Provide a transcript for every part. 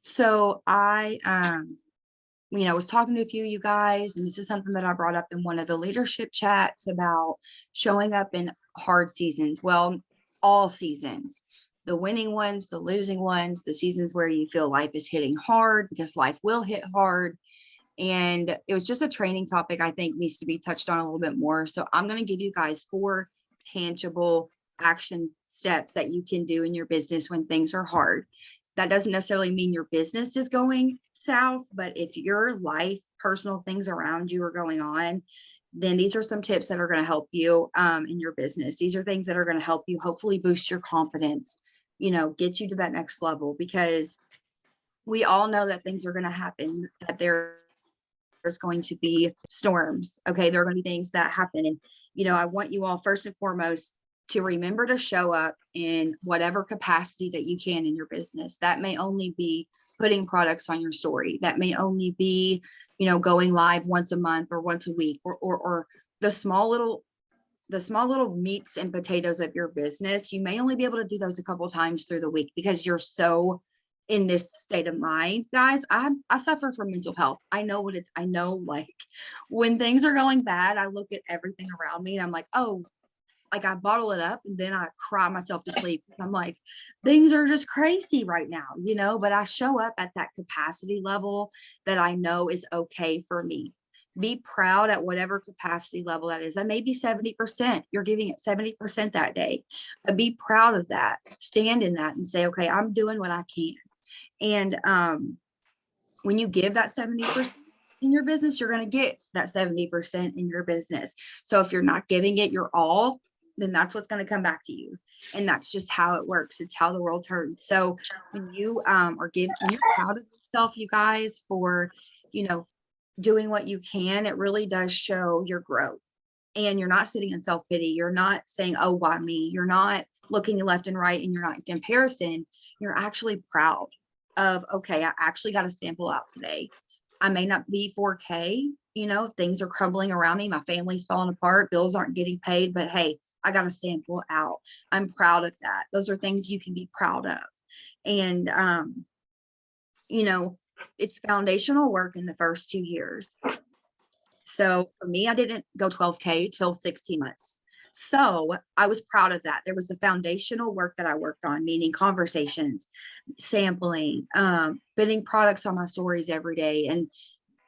So I was talking to a few of you guys, and this is something that I brought up in one of the leadership chats about showing up in hard seasons. Well, all seasons, the winning ones, the losing ones, the seasons where you feel life is hitting hard because life will hit hard. And it was just a training topic I think needs to be touched on a little bit more. So I'm going to give you guys 4 tangible action steps that you can do in your business when things are hard. That doesn't necessarily mean your business is going south, but if your life, personal things around you are going on, then these are some tips that are going to help you in your business. These are things that are going to help you hopefully boost your confidence, get you to that next level, because we all know that things are going to happen, that there's going to be storms. Okay. There are going to be things that happen. And, I want you all first and foremost to remember to show up in whatever capacity that you can in your business. That may only be putting products on your story. That may only be, going live once a month or once a week, or the small little meats and potatoes of your business. You may only be able to do those a couple times through the week because you're so in this state of mind. Guys, I suffer from mental health. I know, like, when things are going bad, I look at everything around me and I'm like, oh, like, I bottle it up and then I cry myself to sleep. I'm like, things are just crazy right now, but I show up at that capacity level that I know is okay for me. Be proud at whatever capacity level that is. That may be 70%. You're giving it 70% that day, but be proud of that. Stand in that and say, okay, I'm doing what I can. And when you give that 70% in your business, you're going to get that 70% in your business. So if you're not giving it your all, then that's what's going to come back to you. And that's just how it works. It's how the world turns. So when you when you're proud of yourself, you guys, for, doing what you can, it really does show your growth. And you're not sitting in self-pity. You're not saying, oh, why me? You're not looking left and right, and you're not in comparison. You're actually proud of, okay, I actually got a sample out today. I may not be 4K, things are crumbling around me. My family's falling apart. Bills aren't getting paid, but hey, I got a sample out. I'm proud of that. Those are things you can be proud of. And, you know, it's foundational work in the first 2 years. So for me, I didn't go 12K till 16 months. So I was proud of that. There was the foundational work that I worked on, meaning conversations, sampling, putting products on my stories every day, and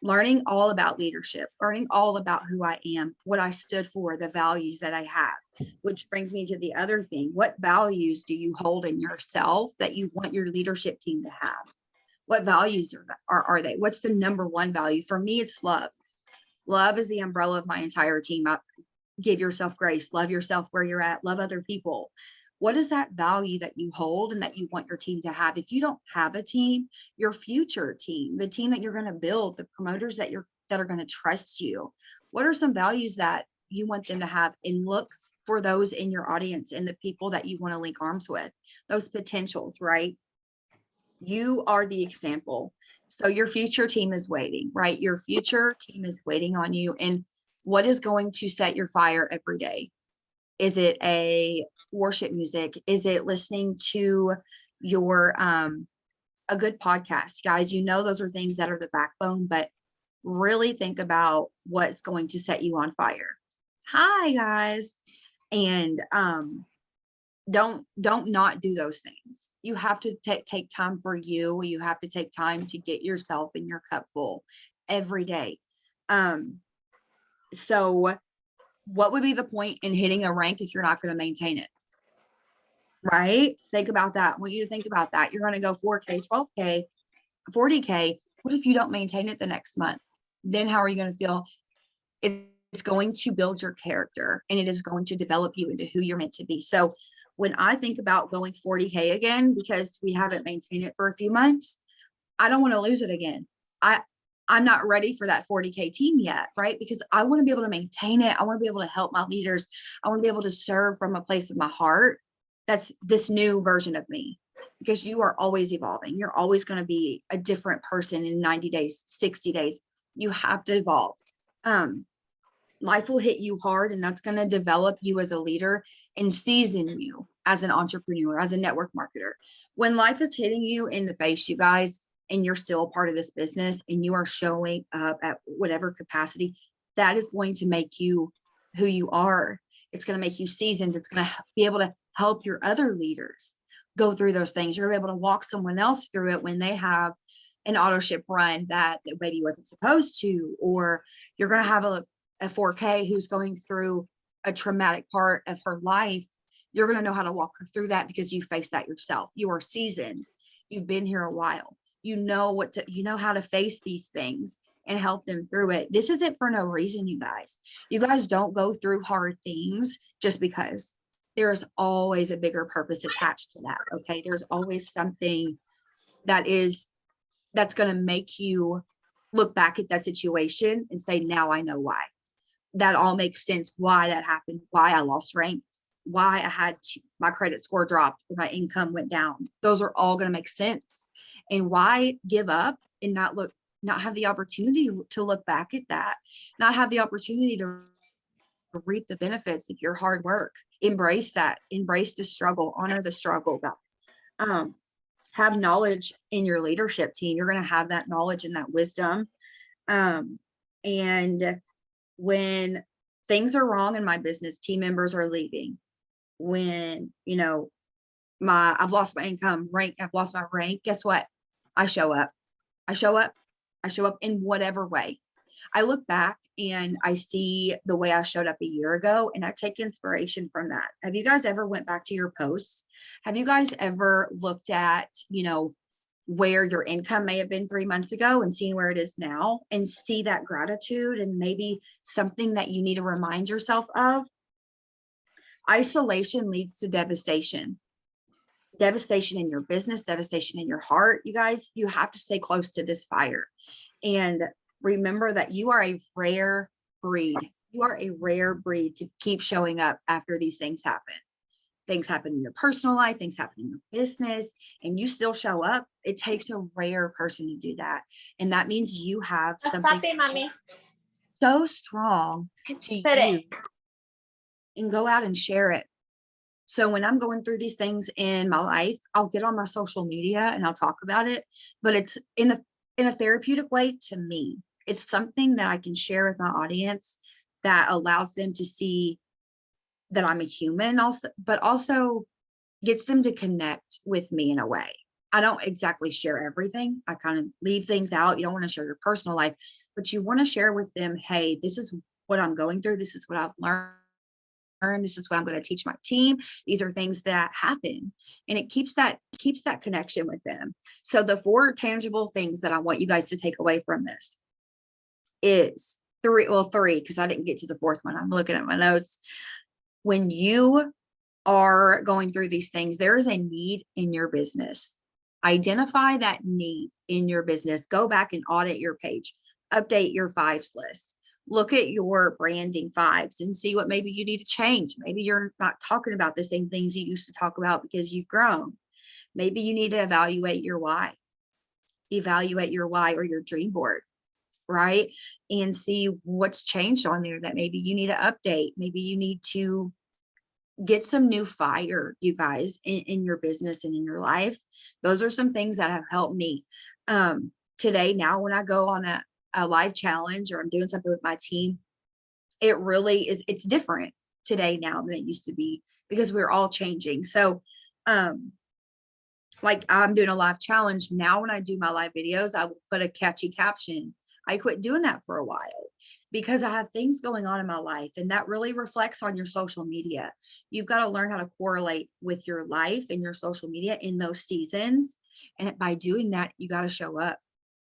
learning all about leadership, learning all about who I am, what I stood for, the values that I have, which brings me to the other thing. What values do you hold in yourself that you want your leadership team to have? What values are they? What's the number one value? For me, it's love. Love is the umbrella of my entire team. Give yourself grace, love yourself where you're at, love other people. What is that value that you hold and that you want your team to have? If you don't have a team, your future team, the team that you're going to build, the promoters that are going to trust you, what are some values that you want them to have? And look for those in your audience and the people that you want to link arms with, those potentials, right? You are the example. So your future team is waiting, right? Your future team is waiting on you. And what is going to set your fire every day? Is it a worship music? Is it listening to your a good podcast? Guys, those are things that are the backbone, but really think about what's going to set you on fire. Hi guys. And don't not do those things. You have to take time for you. You have to take time to get yourself in your cup full every day. So what would be the point in hitting a rank if you're not going to maintain it? Right? Think about that. I want you to think about that. You're going to go 4K, 12K, 40K. What if you don't maintain it the next month? Then how are you going to feel? It's going to build your character, and it is going to develop you into who you're meant to be. So when I think about going 40K again, because we haven't maintained it for a few months, I don't want to lose it again. I'm not ready for that 40K team yet, right? Because I want to be able to maintain it. I want to be able to help my leaders. I want to be able to serve from a place of my heart. That's this new version of me, because you are always evolving. You're always going to be a different person in 90 days, 60 days. You have to evolve. Life will hit you hard, and that's going to develop you as a leader and season you as an entrepreneur, as a network marketer. When life is hitting you in the face, you guys, and you're still a part of this business and you are showing up at whatever capacity, that is going to make you who you are. It's going to make you seasoned. It's going to be able to help your other leaders go through those things. You're able to walk someone else through it when they have an auto ship run that maybe wasn't supposed to, or you're going to have a 4K who's going through a traumatic part of her life. You're going to know how to walk her through that because you faced that yourself. You are seasoned. You've been here a while. You know you know how to face these things and help them through it. This isn't for no reason, you guys. You guys don't go through hard things just because. There's always a bigger purpose attached to that. Okay. There's always something that's going to make you look back at that situation and say, now I know why. That all makes sense. Why that happened, why I lost rank, why I had my credit score dropped, or my income went down. Those are all going to make sense. And why give up and not have the opportunity to look back at that, not have the opportunity to reap the benefits of your hard work. Embrace that, embrace the struggle, honor the struggle, guys. Have knowledge in your leadership team. You're going to have that knowledge and that wisdom. And when things are wrong in my business, team members are leaving, when, you know, I've lost my income rank, I've lost my rank, guess what? I show up in whatever way. I look back and I see the way I showed up a year ago and I take inspiration from that. Have you guys ever went back to your posts? Have you guys ever looked at, you know, where your income may have been 3 months ago and seeing where it is now and see that gratitude and maybe something that you need to remind yourself of? Isolation leads to devastation. Devastation in your business, devastation in your heart. You guys, you have to stay close to this fire. And remember that you are a rare breed. You are a rare breed to keep showing up after these things happen. Things happen in your personal life, things happen in your business, and you still show up. It takes a rare person to do that. And that means you have something so strong to use and go out and share it. So when I'm going through these things in my life, I'll get on my social media and I'll talk about it, but it's in a therapeutic way to me. It's something that I can share with my audience that allows them to see that I'm a human also, but also gets them to connect with me in a way. I don't exactly share everything. I kind of leave things out. You don't want to share your personal life, but you want to share with them, hey, this is what I'm going through. This is what I've learned. This is what I'm going to teach my team. These are things that happen, and it keeps that connection with them. So the 4 tangible things that I want you guys to take away from this is 3, because I didn't get to the 4th one. I'm looking at my notes. When you are going through these things, there is a need in your business. Identify that need in your business. Go back and audit your page, update your 5s list. Look at your branding 5s and see what maybe you need to change. Maybe you're not talking about the same things you used to talk about because you've grown. Maybe you need to evaluate your why. Evaluate your why or your dream board, right? And see what's changed on there that maybe you need to update. Maybe you need to get some new fire, you guys, in your business and in your life. Those are some things that have helped me. Today, now when I go on a live challenge or I'm doing something with my team, it really is, it's different today now than it used to be because we're all changing. So, like I'm doing a live challenge now. When I do my live videos, I will put a catchy caption. I quit doing that for a while because I have things going on in my life, and that really reflects on your social media. You've got to learn how to correlate with your life and your social media in those seasons. And by doing that, you got to show up.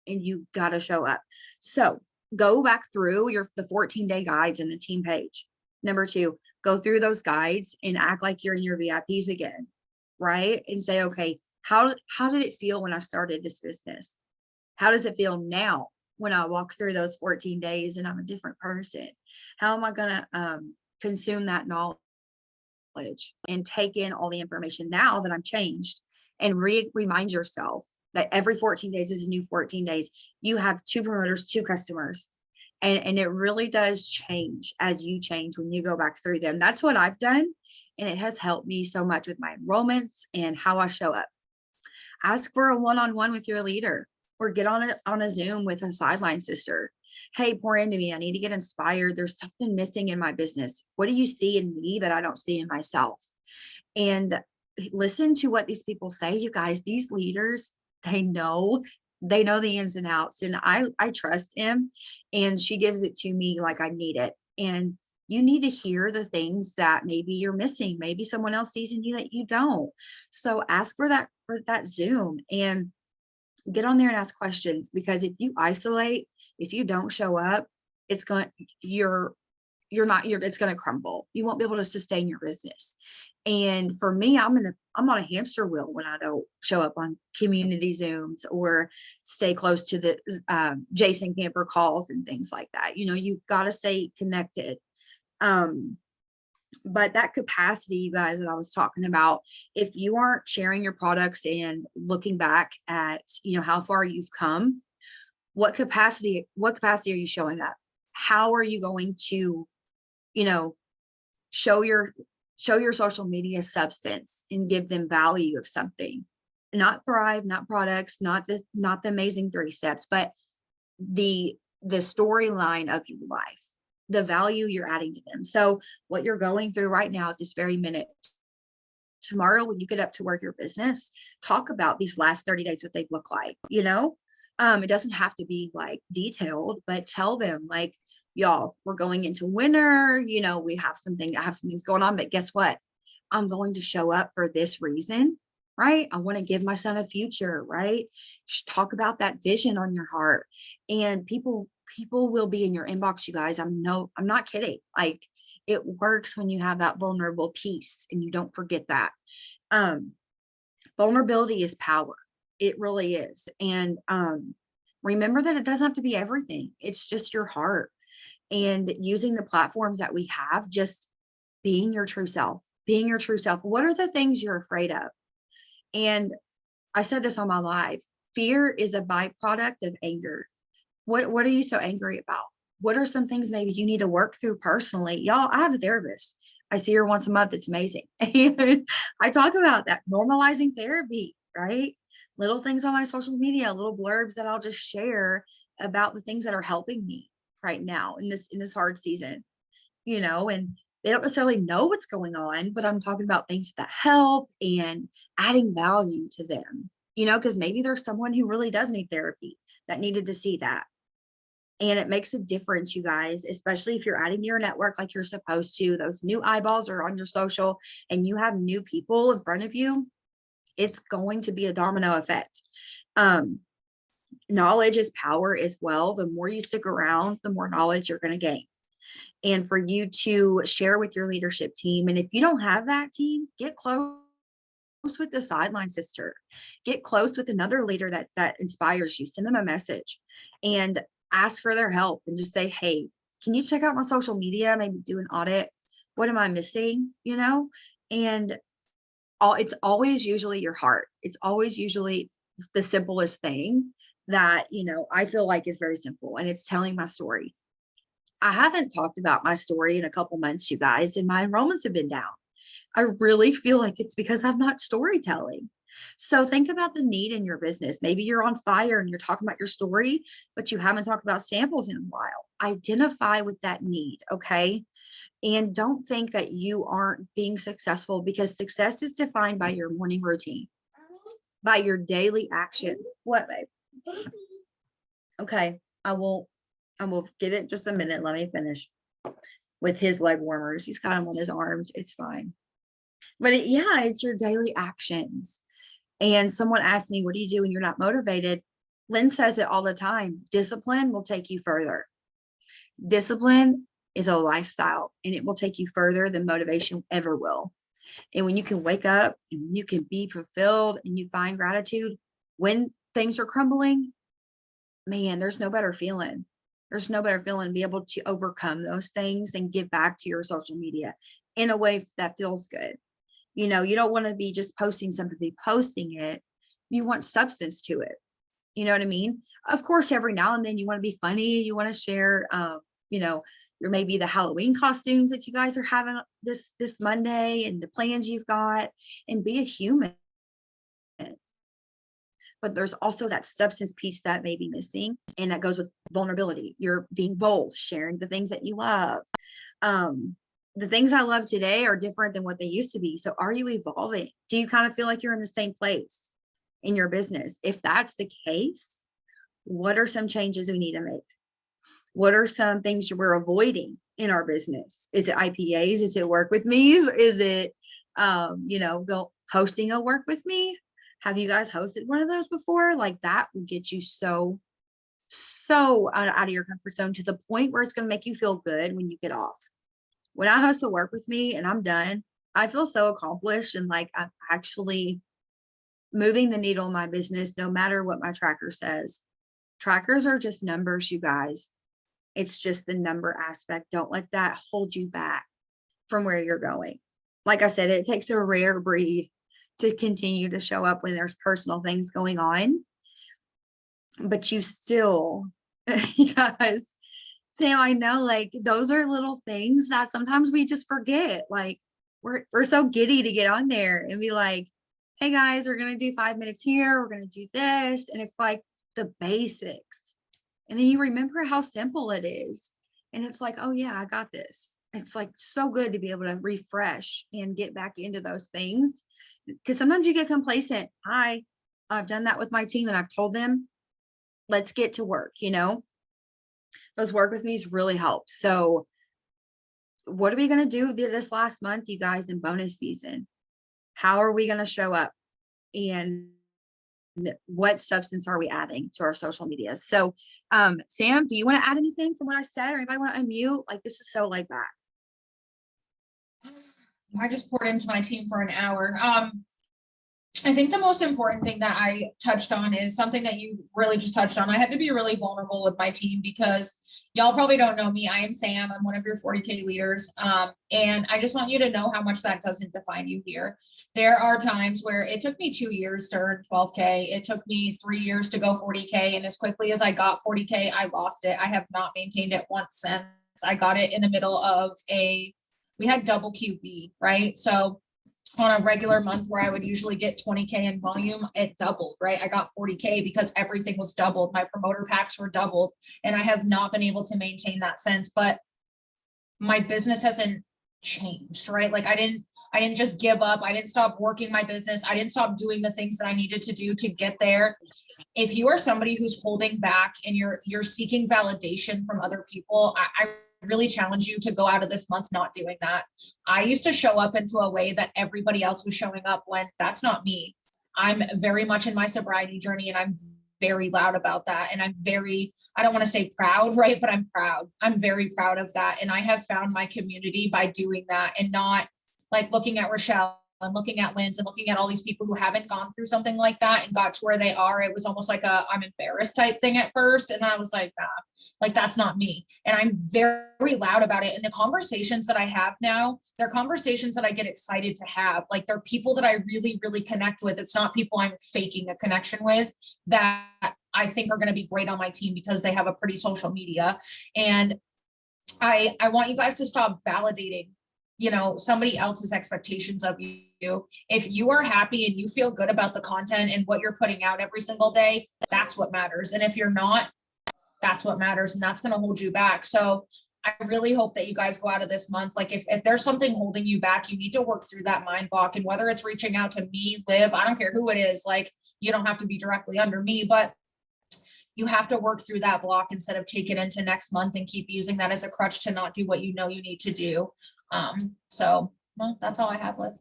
And you got to show up. So go back through the 14-day guides in the team page. Number 2, go through those guides and act like you're in your VIPs again, right? And say, okay, how did it feel when I started this business? How does it feel now when I walk through those 14 days and I'm a different person? How am I going to consume that knowledge and take in all the information now that I'm changed, and remind yourself that every 14 days is a new 14 days. You have 2 promoters, 2 customers. And it really does change as you change when you go back through them. That's what I've done. And it has helped me so much with my enrollments and how I show up. Ask for a one-on-one with your leader or get on a Zoom with a sideline sister. Hey, pour into me. I need to get inspired. There's something missing in my business. What do you see in me that I don't see in myself? And listen to what these people say, you guys. These leaders, they know the ins and outs, and I trust him, and she gives it to me like I need it. And you need to hear the things that maybe you're missing. Maybe someone else sees in you that you don't. So ask for that Zoom and get on there and ask questions, because if you isolate, if you don't show up, it's going it's going to crumble. You won't be able to sustain your business. And for me, I'm on a hamster wheel when I don't show up on community Zooms or stay close to the Jason Camper calls and things like that. You've got to stay connected. But that capacity, you guys, that I was talking about, if you aren't sharing your products and looking back at, how far you've come, what capacity are you showing up? How are you going to, show your social media substance and give them value of something? Not Thrive, not products, not the amazing 3 steps, but the storyline of your life, the value you're adding to them. So what you're going through right now at this very minute, tomorrow when you get up to work your business, talk about these last 30 days, what they look like. It doesn't have to be like detailed, but tell them like, y'all, we're going into winter, I have some things going on, but guess what? I'm going to show up for this reason, right? I want to give my son a future, right? Just talk about that vision on your heart, and people will be in your inbox, you guys. I'm not kidding. Like, it works when you have that vulnerable piece and you don't forget that. Vulnerability is power. It really is. And remember that it doesn't have to be everything. It's just your heart, and using the platforms that we have, just being your true self. What are the things you're afraid of? And I said this on my live. Fear is a byproduct of anger. What are you so angry about? What are some things maybe you need to work through personally? Y'all, I have a therapist. I see her once a month. It's amazing. And I talk about that, normalizing therapy, right? Little things on my social media, little blurbs that I'll just share about the things that are helping me right now in this hard season, and they don't necessarily know what's going on, but I'm talking about things that help and adding value to them, because maybe there's someone who really does need therapy that needed to see that. And it makes a difference, you guys, especially if you're adding to your network like you're supposed to. Those new eyeballs are on your social and you have new people in front of you. It's going to be a domino effect. Knowledge is power as well. The more you stick around, the more knowledge you're going to gain. And for you to share with your leadership team. And if you don't have that team, get close with the sideline sister. Get close with another leader that inspires you. Send them a message and ask for their help, and just say, hey, can you check out my social media? Maybe do an audit. What am I missing? And it's always usually your heart. It's always usually the simplest thing that, I feel like is very simple, and it's telling my story. I haven't talked about my story in a couple months, you guys, and my enrollments have been down. I really feel like it's because I'm not storytelling. So think about the need in your business. Maybe you're on fire and you're talking about your story, but you haven't talked about samples in a while. Identify with that need, okay? And don't think that you aren't being successful, because success is defined by your morning routine, by your daily actions. What, babe? Okay, I will give it just a minute. Let me finish with his leg warmers. He's got them on his arms. It's fine. But it's your daily actions. And someone asked me, what do you do when you're not motivated? Lynn says it all the time. Discipline will take you further. Discipline is a lifestyle, and it will take you further than motivation ever will. And when you can wake up and you can be fulfilled and you find gratitude when things are crumbling, man, there's no better feeling. There's no better feeling to be able to overcome those things and give back to your social media in a way that feels good. You don't want to be just posting something, be posting it. You want substance to it. You know what I mean? Of course, every now and then you want to be funny. You want to share, your maybe the Halloween costumes that you guys are having this Monday and the plans you've got, and be a human. but there's also that substance piece that may be missing. And that goes with vulnerability. You're being bold, sharing the things that you love. The things I love today are different than what they used to be. So are you evolving? Do you kind of feel like you're in the same place in your business? If that's the case, what are some changes we need to make? What are some things we're avoiding in our business? Is it IPAs? Is it work with me's? Is it, go hosting a work with me? Have you guys hosted one of those before? Like that will get you so out of your comfort zone to the point where it's going to make you feel good when you get off. When I host a work with me and I'm done, I feel so accomplished and like I'm actually moving the needle in my business, no matter what my tracker says. Trackers are just numbers, you guys. It's just the number aspect. Don't let that hold you back from where you're going. Like I said, it takes a rare breed to continue to show up when there's personal things going on. But you still, yes, Sam, I know, like those are little things that sometimes we just forget. Like we're so giddy to get on there and be like, hey guys, we're gonna do 5 minutes here, we're gonna do this. And it's like the basics. And then you remember how simple it is. And it's like, oh yeah, I got this. It's like so good to be able to refresh and get back into those things. Because sometimes you get complacent. I've done that with my team and I've told them, let's get to work, those work with me's really help. So what are we going to do this last month, you guys, in bonus season? How are we going to show up? And what substance are we adding to our social media? So, Sam, do you want to add anything from what I said, or anybody want to unmute? Like, this is so laid back. I just poured into my team for an hour. I think the most important thing that I touched on is something that you really just touched on. I had to be really vulnerable with my team because y'all probably don't know me. I am Sam. I'm one of your 40K leaders. And I just want you to know how much that doesn't define you here. There are times where it took me 2 years to earn 12K. It took me 3 years to go 40K. And as quickly as I got 40K, I lost it. I have not maintained it once since. I got it in the middle of we had double QB, right? So on a regular month where I would usually get 20K in volume, it doubled, right? I got 40K because everything was doubled. My promoter packs were doubled, and I have not been able to maintain that since, but my business hasn't changed, right? Like I didn't just give up. I didn't stop working my business. I didn't stop doing the things that I needed to do to get there. If you are somebody who's holding back and you're seeking validation from other people, I really challenge you to go out of this month not doing that. I used to show up into a way that everybody else was showing up when that's not me. I'm very much in my sobriety journey and I'm very loud about that. And I'm I don't want to say proud, right? But I'm proud. I'm very proud of that. And I have found my community by doing that and not like looking at Rochelle and looking at Linz and looking at all these people who haven't gone through something like that and got to where they are. It was almost like I'm embarrassed type thing at first. And then I was like, nah, like that's not me. And I'm very loud about it. And the conversations that I have now, they're conversations that I get excited to have. Like they're people that I really, really connect with. It's not people I'm faking a connection with that I think are going to be great on my team because they have a pretty social media. And I want you guys to stop validating somebody else's expectations of you. If you are happy and you feel good about the content and what you're putting out every single day, that's what matters. And if you're not, that's what matters. And that's going to hold you back. So I really hope that you guys go out of this month. Like if there's something holding you back, you need to work through that mind block. And whether it's reaching out to me, Liv, I don't care who it is, like you don't have to be directly under me, but you have to work through that block instead of take it into next month and keep using that as a crutch to not do what you know you need to do. So no, that's all I have, Liv.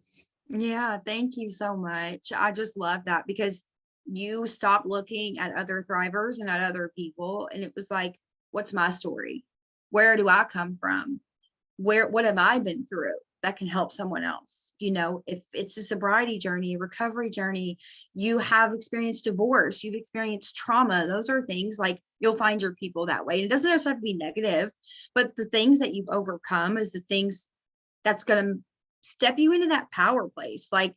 Yeah, thank you so much. I just love that because you stopped looking at other thrivers and at other people. And it was like, what's my story? Where do I come from? What have I been through that can help someone else? If it's a sobriety journey, a recovery journey, you have experienced divorce, you've experienced trauma. Those are things like you'll find your people that way. It doesn't necessarily have to be negative, but the things that you've overcome is the things that's going to step you into that power place. Like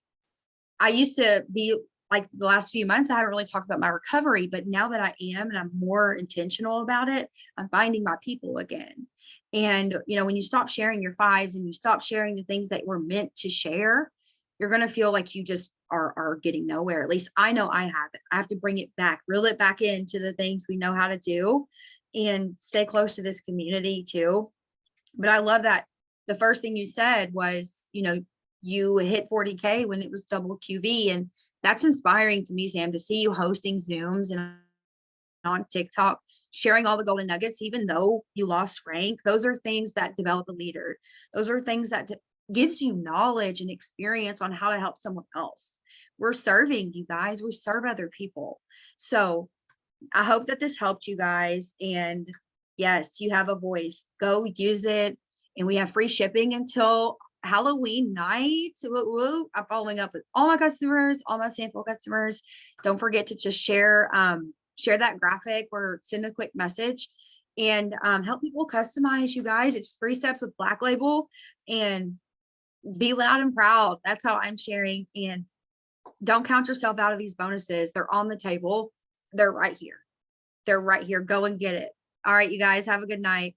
I used to be like the last few months, I haven't really talked about my recovery, but now that I am, and I'm more intentional about it, I'm finding my people again. And, when you stop sharing your fives and you stop sharing the things that were meant to share, you're going to feel like you just are getting nowhere. At least I know I have it. I have to bring it back, reel it back into the things we know how to do and stay close to this community too. But I love that the first thing you said was, you hit 40K when it was double QV. And that's inspiring to me, Sam, to see you hosting Zooms and on TikTok, sharing all the golden nuggets, even though you lost rank. Those are things that develop a leader. Those are things that gives you knowledge and experience on how to help someone else. We're serving you guys. We serve other people. So I hope that this helped you guys. And yes, you have a voice. Go use it. And we have free shipping until Halloween night. Woo. I'm following up with all my customers, all my sample customers. Don't forget to just share that graphic or send a quick message and help people customize, you guys. It's 3 steps with Black Label, and be loud and proud. That's how I'm sharing. And don't count yourself out of these bonuses. They're on the table. They're right here. They're right here. Go and get it. All right, you guys, have a good night.